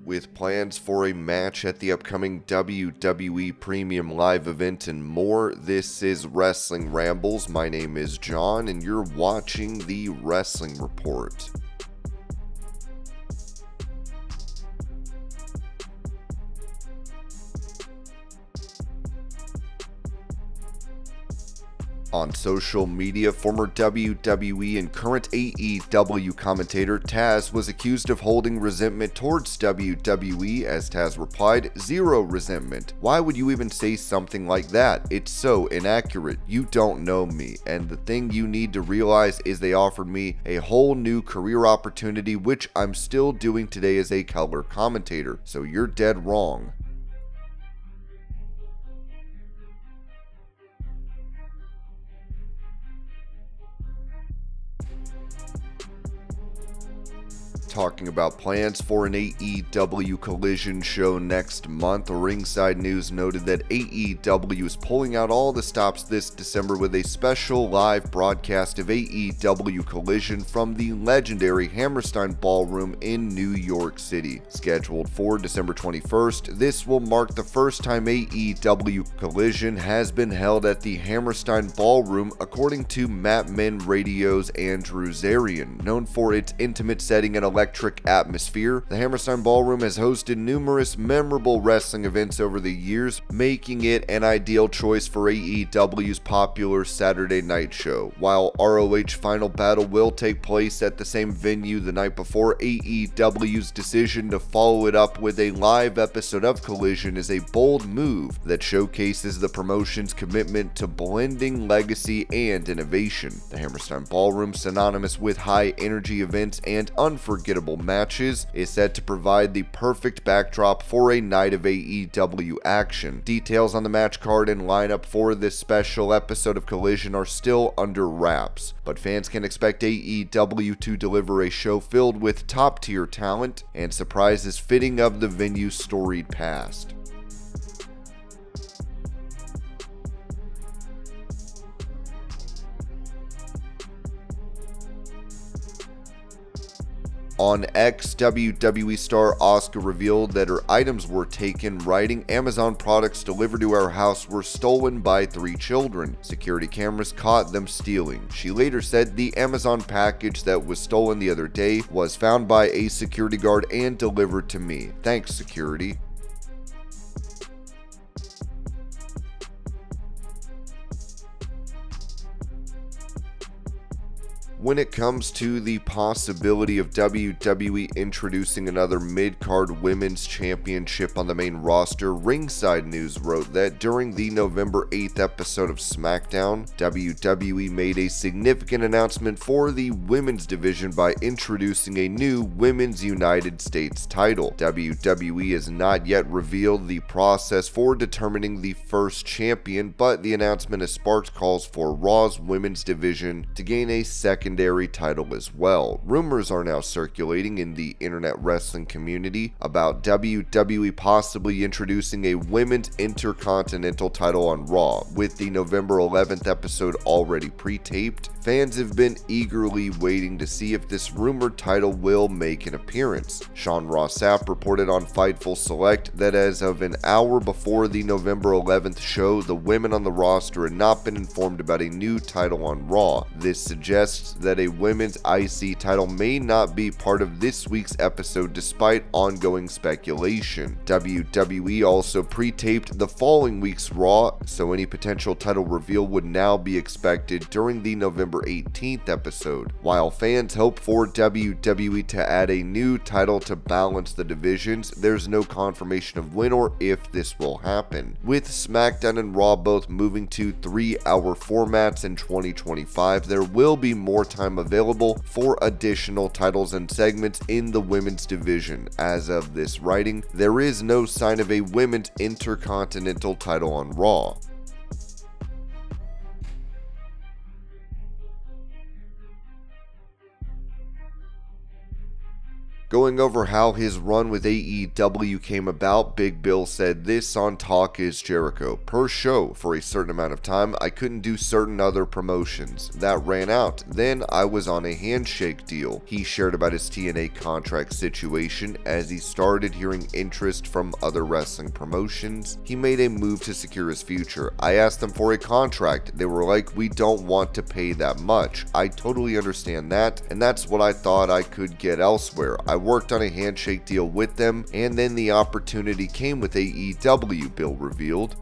with plans for a match at the upcoming WWE Premium Live event and more. This is Wrestling Rambles. My name is John, and you're watching the Wrestling Report. On social media, former WWE and current AEW commentator Taz was accused of holding resentment towards WWE, as Taz replied, "Zero resentment. Why would you even say something like that? It's so inaccurate. You don't know me. And the thing you need to realize is they offered me a whole new career opportunity, which I'm still doing today as a color commentator. So you're dead wrong." Talking about plans for an AEW Collision show next month, Ringside News noted that AEW is pulling out all the stops this December with a special live broadcast of AEW Collision from the legendary Hammerstein Ballroom in New York City. Scheduled for December 21st, this will mark the first time AEW Collision has been held at the Hammerstein Ballroom, according to Mat Men Radio's Andrew Zarian. Known for its intimate setting and electric atmosphere, the Hammerstein Ballroom has hosted numerous memorable wrestling events over the years, making it an ideal choice for AEW's popular Saturday night show. While ROH Final Battle will take place at the same venue the night before, AEW's decision to follow it up with a live episode of Collision is a bold move that showcases the promotion's commitment to blending legacy and innovation. The Hammerstein Ballroom, synonymous with high-energy events and unforgettable matches, is set to provide the perfect backdrop for a night of AEW action. Details on the match card and lineup for this special episode of Collision are still under wraps, but fans can expect AEW to deliver a show filled with top-tier talent and surprises fitting of the venue's storied past. On X, WWE star Asuka revealed that her items were taken, writing, "Amazon products delivered to our house were stolen by 3 children. Security cameras caught them stealing." She later said the Amazon package that was stolen the other day was found by a security guard and delivered to me. Thanks, security. When it comes to the possibility of WWE introducing another mid-card women's championship on the main roster, Ringside News wrote that during the November 8th episode of Smackdown, WWE made a significant announcement for the women's division by introducing a new Women's United States title. WWE has not yet revealed the process for determining the first champion, but the announcement has sparked calls for Raw's women's division to gain a secondary title as well. Rumors are now circulating in the internet wrestling community about WWE possibly introducing a women's intercontinental title on Raw. With the November 11th episode already pre-taped, fans have been eagerly waiting to see if this rumored title will make an appearance. Sean Ross Sapp reported on Fightful Select that as of an hour before the November 11th show, the women on the roster had not been informed about a new title on Raw. This suggests that a women's IC title may not be part of this week's episode despite ongoing speculation. WWE also pre-taped the following week's Raw, so any potential title reveal would now be expected during the November 18th episode. While fans hope for WWE to add a new title to balance the divisions, there's no confirmation of when or if this will happen. With SmackDown and Raw both moving to 3-hour formats in 2025, there will be more time available for additional titles and segments in the women's division. As of this writing, there is no sign of a women's intercontinental title on Raw. Going over how his run with AEW came about, Big Bill said this on Talk is Jericho. Per show, for a certain amount of time, I couldn't do certain other promotions. That ran out. Then I was on a handshake deal. He shared about his TNA contract situation. As he started hearing interest from other wrestling promotions, he made a move to secure his future. I asked them for a contract. They were like, we don't want to pay that much. I totally understand that, and that's what I thought I could get elsewhere. I worked on a handshake deal with them, and then the opportunity came with AEW, Bill revealed.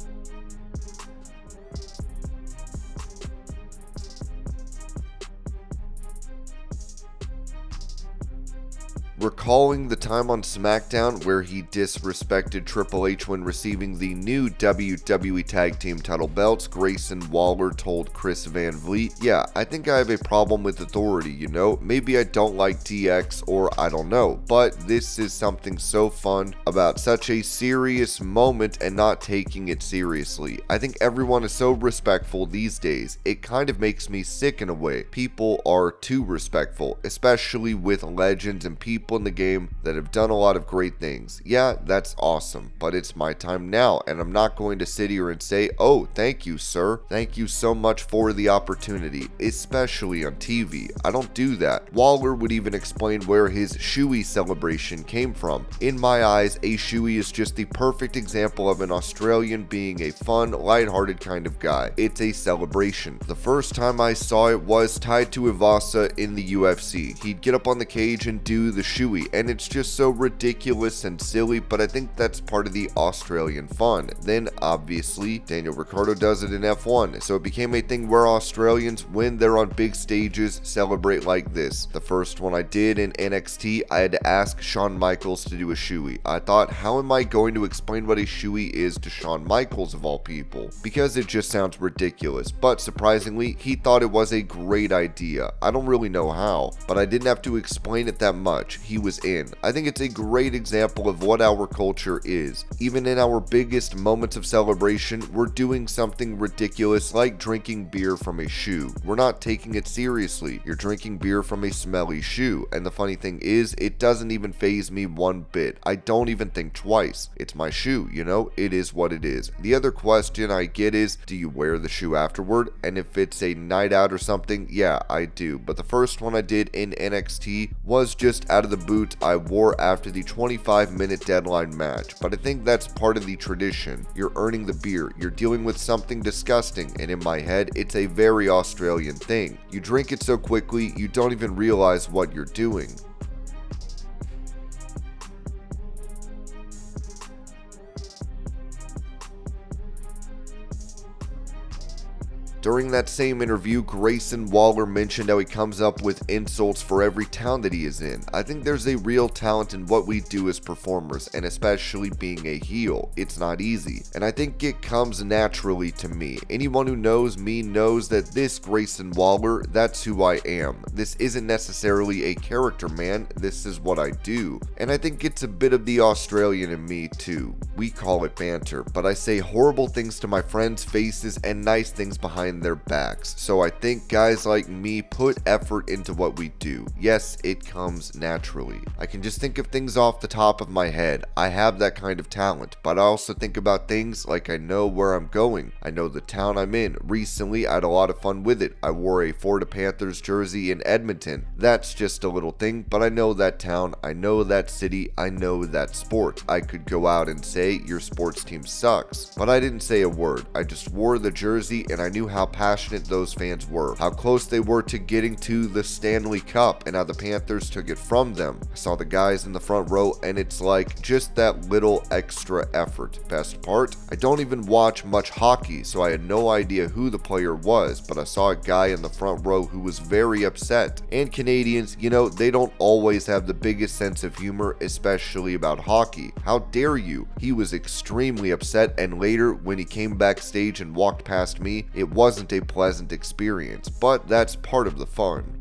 Recalling the time on Smackdown where he disrespected Triple H when receiving the new WWE Tag Team title belts, Grayson Waller told Chris Van Vliet, yeah, I think I have a problem with authority, you know, maybe I don't like DX or I don't know, but this is something so fun about such a serious moment and not taking it seriously. I think everyone is so respectful these days, it kind of makes me sick in a way. People are too respectful, especially with legends and people in the game that have done a lot of great things. Yeah, that's awesome, but it's my time now, and I'm not going to sit here and say, oh, thank you, sir. Thank you so much for the opportunity, especially on TV. I don't do that. Waller would even explain where his shoey celebration came from. In my eyes, a shoey is just the perfect example of an Australian being a fun, lighthearted kind of guy. It's a celebration. The first time I saw it was tied to Ivasa in the UFC. He'd get up on the cage and do the shoey, and it's just so ridiculous and silly, but I think that's part of the Australian fun. Then obviously Daniel Ricciardo does it in F1, so it became a thing where Australians, when they're on big stages, celebrate like this. The first one I did in NXT, I had to ask Shawn Michaels to do a shoey. I thought, how am I going to explain what a shoey is to Shawn Michaels of all people? Because it just sounds ridiculous, but surprisingly, he thought it was a great idea. I don't really know how, but I didn't have to explain it that much. He was in. I think it's a great example of what our culture is. Even in our biggest moments of celebration, we're doing something ridiculous like drinking beer from a shoe. We're not taking it seriously. You're drinking beer from a smelly shoe, and the funny thing is, it doesn't even faze me one bit. I don't even think twice. It's my shoe, you know? It is what it is. The other question I get is, do you wear the shoe afterward? And if it's a night out or something, yeah, I do. But the first one I did in NXT was just out of the boot I wore after the 25-minute deadline match, but I think that's part of the tradition. You're earning the beer, you're dealing with something disgusting, and in my head, it's a very Australian thing. You drink it so quickly, you don't even realize what you're doing. During that same interview, Grayson Waller mentioned how he comes up with insults for every town that he is in. I think there's a real talent in what we do as performers, and especially being a heel. It's not easy, and I think it comes naturally to me. Anyone who knows me knows that this Grayson Waller, that's who I am. This isn't necessarily a character, man. This is what I do. And I think it's a bit of the Australian in me too. We call it banter, but I say horrible things to my friends' faces and nice things behind their backs. So I think guys like me put effort into what we do. Yes, it comes naturally. I can just think of things off the top of my head. I have that kind of talent, but I also think about things like I know where I'm going. I know the town I'm in. Recently, I had a lot of fun with it. I wore a Florida Panthers jersey in Edmonton. That's just a little thing, but I know that town. I know that city. I know that sport. I could go out and say your sports team sucks, but I didn't say a word. I just wore the jersey and I knew how passionate those fans were, how close they were to getting to the Stanley Cup, and how the Panthers took it from them. I saw the guys in the front row, and it's like just that little extra effort. Best part, I don't even watch much hockey, so I had no idea who the player was, but I saw a guy in the front row who was very upset. And Canadians, you know, they don't always have the biggest sense of humor, especially about hockey. How dare you? He was extremely upset, and later, when he came backstage and walked past me, it wasn't a pleasant experience, but that's part of the fun.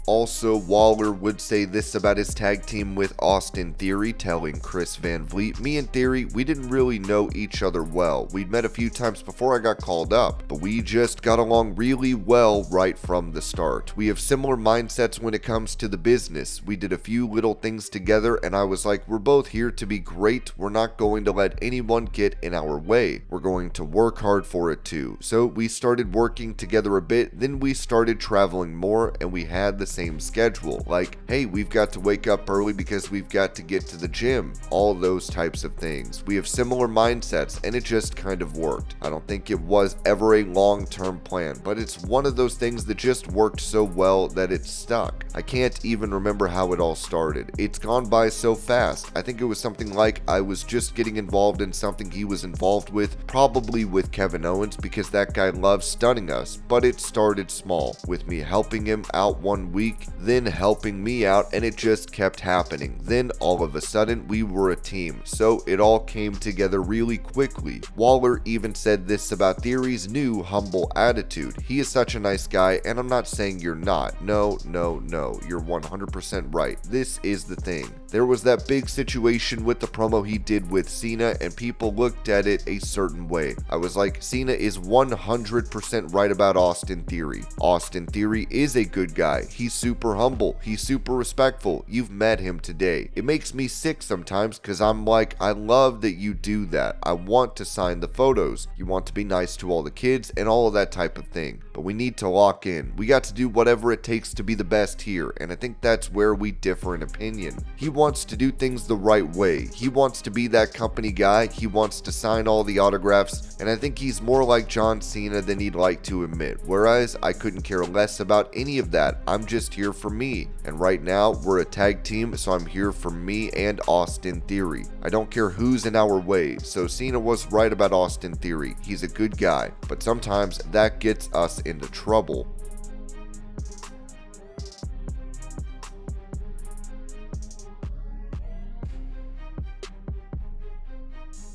Also, Waller would say this about his tag team with Austin Theory, telling Chris Van Vliet, "Me and Theory, we didn't really know each other well. We'd met a few times before I got called up, but we just got along really well right from the start. We have similar mindsets when it comes to the business. We did a few little things together and I was like, we're both here to be great. We're not going to let anyone get in our way. We're going to work hard for it too." So we started working together a bit, then we started traveling more and we had the same schedule. Like, hey, we've got to wake up early because we've got to get to the gym. All those types of things. We have similar mindsets and it just kind of worked. I don't think it was ever a long-term plan, but it's one of those things that just worked so well that it stuck. I can't even remember how it all started. It's gone by so fast. I think it was something like I was just getting involved in something he was involved with, probably with Kevin Owens because that guy loves stunning us, but it started small, with me helping him out one week, then helping me out, and it just kept happening. Then all of a sudden we were a team, so it all came together really quickly. Waller even said this about Theory's new humble attitude. He is such a nice guy, and I'm not saying you're not. No, you're 100% right. This is the thing. There was that big situation with the promo he did with Cena, and people looked at it a certain way. I was like, Cena is 100% right about Austin Theory. Austin Theory is a good guy. He's super humble. He's super respectful. You've met him today. It makes me sick sometimes because I'm like, I love that you do that. I want to sign the photos. You want to be nice to all the kids and all of that type of thing. But we need to lock in. We got to do whatever it takes to be the best here, and I think that's where we differ in opinion. He wants to do things the right way. He wants to be that company guy. He wants to sign all the autographs, and I think he's more like John Cena than he'd like to admit, whereas I couldn't care less about any of that. I'm just here for me, and right now we're a tag team, so I'm here for me and Austin Theory. I don't care who's in our way, so Cena was right about Austin Theory. He's a good guy, but sometimes that gets us into trouble.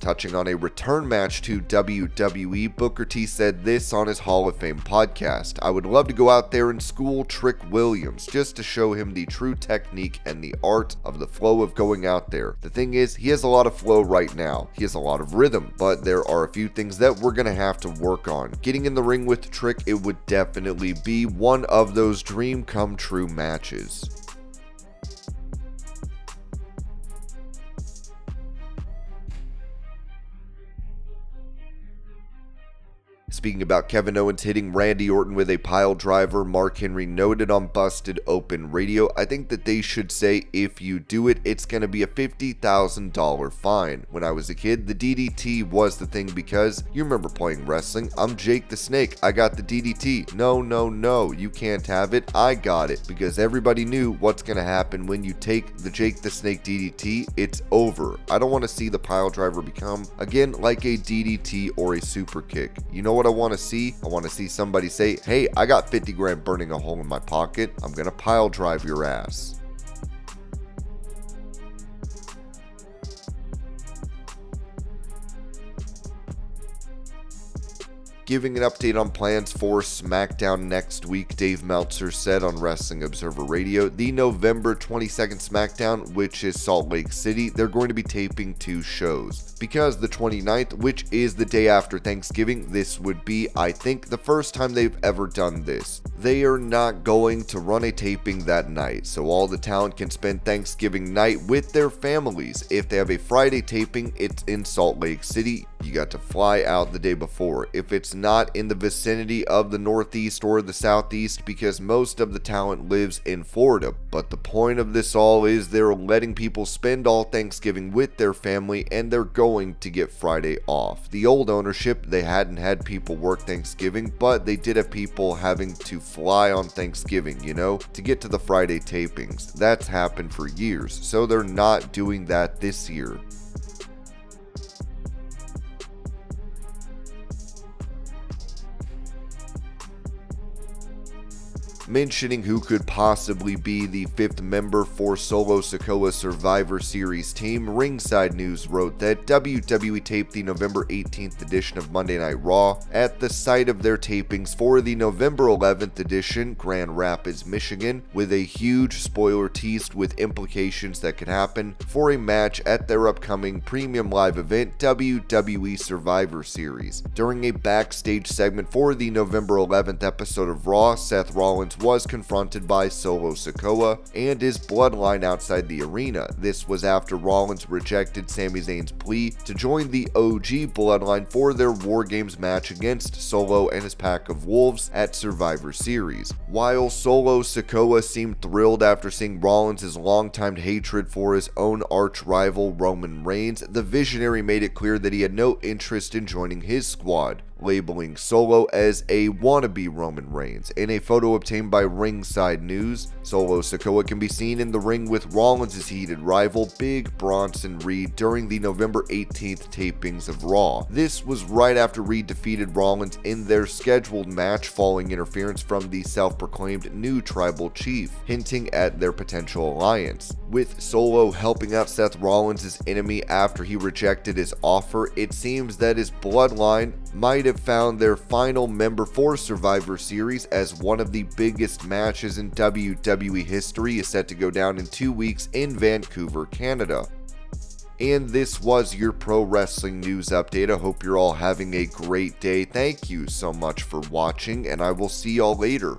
Touching on a return match to WWE, Booker T said this on his Hall of Fame podcast: "I would love to go out there and school Trick Williams just to show him the true technique and the art of the flow of going out there. The thing is, he has a lot of flow right now. He has a lot of rhythm, but there are a few things that we're going to have to work on. Getting in the ring with Trick, it would definitely be one of those dream come true matches." Speaking about Kevin Owens hitting Randy Orton with a pile driver, Mark Henry noted on Busted Open Radio, "I think that they should say if you do it, it's going to be a $50,000 fine. When I was a kid, the DDT was the thing because you remember playing wrestling. I'm Jake the Snake. I got the DDT. No, you can't have it. I got it." Because everybody knew what's going to happen when you take the Jake the Snake DDT. It's over. I don't want to see the pile driver become, again, like a DDT or a super kick. You know what I want to see? I want to see somebody say, "Hey, I got 50 grand burning a hole in my pocket. I'm going to pile drive your ass." Giving an update on plans for Smackdown next week, Dave Meltzer said on Wrestling Observer Radio, the November 22nd Smackdown, which is Salt Lake City, they're going to be taping 2 shows. Because the 29th, which is the day after Thanksgiving, this would be, I think, the first time they've ever done this. They are not going to run a taping that night, so all the talent can spend Thanksgiving night with their families. If they have a Friday taping, it's in Salt Lake City. You got to fly out the day before. If it's not in the vicinity of the Northeast or the Southeast, because most of the talent lives in Florida. But the point of this all is they're letting people spend all Thanksgiving with their family, and they're going to get Friday off. The old ownership, they hadn't had people work Thanksgiving, but they did have people having to fly on Thanksgiving, to get to the Friday tapings. That's happened for years, so they're not doing that this year. Mentioning who could possibly be the 5th member for Solo Sikoa Survivor Series team, Ringside News wrote that WWE taped the November 18th edition of Monday Night Raw at the site of their tapings for the November 11th edition, Grand Rapids, Michigan, with a huge spoiler teased with implications that could happen for a match at their upcoming premium live event, WWE Survivor Series. During a backstage segment for the November 11th episode of Raw, Seth Rollins was confronted by Solo Sikoa and his bloodline outside the arena. This was after Rollins rejected Sami Zayn's plea to join the OG bloodline for their War Games match against Solo and his pack of wolves at Survivor Series. While Solo Sikoa seemed thrilled after seeing Rollins' longtime hatred for his own arch rival Roman Reigns, the Visionary made it clear that he had no interest in joining his squad, labeling Solo as a wannabe Roman Reigns. In a photo obtained by Ringside News, Solo Sikoa can be seen in the ring with Rollins' heated rival, Big Bronson Reed, during the November 18th tapings of Raw. This was right after Reed defeated Rollins in their scheduled match following interference from the self-proclaimed new tribal chief, hinting at their potential alliance. With Solo helping out Seth Rollins' enemy after he rejected his offer, it seems that his bloodline might have found their final member for Survivor Series, as one of the biggest matches in WWE history is set to go down in 2 weeks in Vancouver, Canada. And this was your pro wrestling news update. I hope you're all having a great day. Thank you so much for watching, and I will see y'all later.